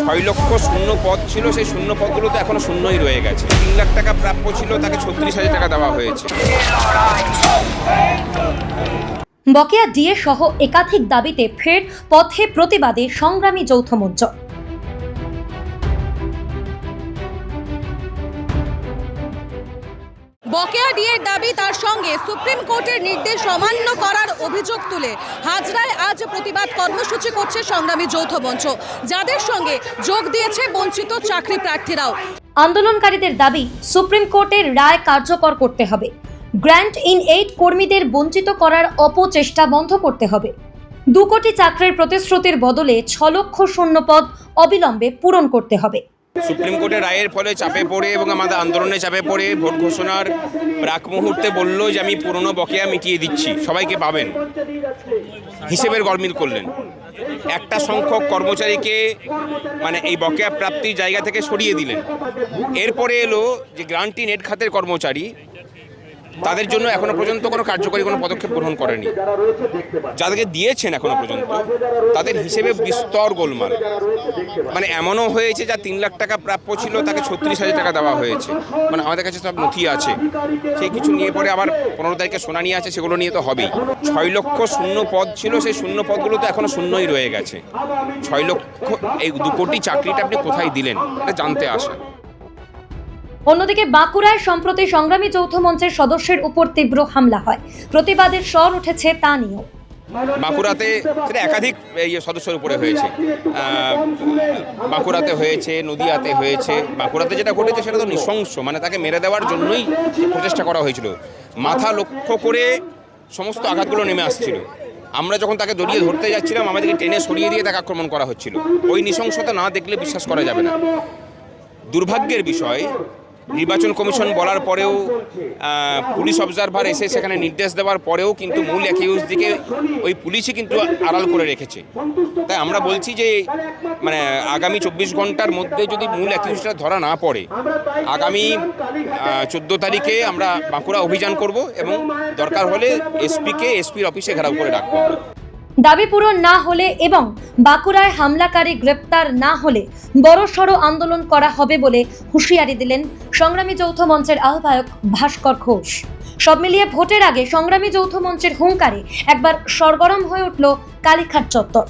6 লক্ষ শূন্য পদ ছিল, সেই শূন্য পদগুলো তো এখনো শূন্যই রয়ে গেছে। 3 লাখ টাকা প্রাপ্য ছিল, তাকে 36,000 টাকা দেওয়া হয়েছে। বকেয়া ডিএ সহ একাধিক দাবিতে ফের পথে প্রতিবাদে সংগ্রামী যৌথ মঞ্চ। বকেয়া ডিএর দাবি, তার সঙ্গে সুপ্রিম কোর্টের নির্দেশ অমান্য করার অভিযোগ তুলে হাজরায় আজ প্রতিবাদ কর্মসূচি করছে সংগ্রামী যৌথ মঞ্চ, যাদের সঙ্গে যোগ দিয়েছে বঞ্চিত চাকরি প্রার্থীরাও। আন্দোলনকারীদের দাবি, সুপ্রিম কোর্টের রায় কার্যকর করতে হবে। গ্র্যান্ট ইন এইড কর্মীদের বঞ্চিত করার অপচেষ্টা বন্ধ করতে হবে। 2 কোটি চাকরির প্রতিশ্রুতির বদলে 6 লক্ষ শূন্য পদ অবিলম্বে পূরণ করতে হবে। সুপ্রিম কোর্টের রায়ের ফলে চাপে পড়ে এবং আমাদের আন্দোলনে চাপে পড়ে ভোট ঘোষণার প্রাক মুহূর্তে বলল যে আমি পুরনো বকেয়া মিটিয়ে দিচ্ছি, সবাইকে পাবেন, হিসেবের গরমিল করলেন। একটা সংখ্যক কর্মচারীকে এই বকেয়া প্রাপ্তির জায়গা থেকে সরিয়ে দিলেন। এরপরে এলো যে গ্রান্ট ইন এইড খাতের কর্মচারী, তাদের জন্য এখনো পর্যন্ত কোনো কার্যকরী কোনো পদক্ষেপ গ্রহণ করেনি। যাদেরকে দিয়েছেন এখনো পর্যন্ত তাদের হিসেবে বিস্তর গোলমাল। এমনও হয়েছে যা 3 লাখ টাকা প্রাপ্য ছিল, তাকে 36,000 টাকা দেওয়া হয়েছে। আমাদের কাছে সব নথি আছে, সেই কিছু নিয়ে পরে আবার 15 তারিখে শুনানি আছে, সেগুলো নিয়ে তো হবেই। 6 লক্ষ শূন্য পদ ছিল, সেই শূন্য পদগুলো তো এখনো শূন্যই রয়ে গেছে। 6 লক্ষ, এই 2 কোটি চাকরিটা আপনি কোথায় দিলেন, এটা জানতে আসেন। অন্যদিকে বাঁকুড়ায় সম্প্রতি সংগ্রামী যৌথ মঞ্চের সদস্যের উপর তীব্র হামলা হয়। প্রতিবাদের স্বর উঠেছে তা নিয়েও। বাঁকুড়াতে সেটা একাধিক সদস্যের উপরে হয়েছে, বাঁকুড়াতে হয়েছে, নদিয়াতে হয়েছে। বাঁকুড়াতে যেটা ঘটেছে সেটা তো নৃশংস, তাকে মেরে দেওয়ার জন্যই প্রচেষ্টা করা হয়েছিল। মাথা লক্ষ্য করে সমস্ত আঘাতগুলো নেমে আসছিল। আমরা যখন তাকে জড়িয়ে ধরতে যাচ্ছিলাম, আমাদেরকে টেনে সরিয়ে দিয়ে তাকে আক্রমণ করা হচ্ছিল। ওই নৃশংসতা না দেখলে বিশ্বাস করা যাবে না। দুর্ভাগ্যের বিষয়, নির্বাচন কমিশন বলার পরেও, পুলিশ অবজারভার এসে সেখানে নির্দেশ দেওয়ার পরেও কিন্তু মূল অ্যাকিউজদিকে ওই পুলিশই কিন্তু আড়াল করে রেখেছে। তাই আমরা বলছি যে আগামী 24 ঘন্টার মধ্যে যদি মূল অ্যাকিউজটা ধরা না পড়ে, আগামী 14 তারিখে আমরা বাঁকুড়া অভিযান করব এবং দরকার হলে এসপির অফিসে ঘেরাও করে রাখবো। দাবি পূরণ না হলে এবং বাঁকুড়ায় হামলাকারী গ্রেপ্তার না হলে বড়সড় আন্দোলন করা হবে বলে হুঁশিয়ারি দিলেন সংগ্রামী যৌথ মঞ্চের আহ্বায়ক ভাস্কর ঘোষ। সব মিলিয়ে ভোটের আগে সংগ্রামী যৌথ মঞ্চের হুঙ্কারে একবার সরগরম হয়ে উঠল কালীঘাট চত্বর।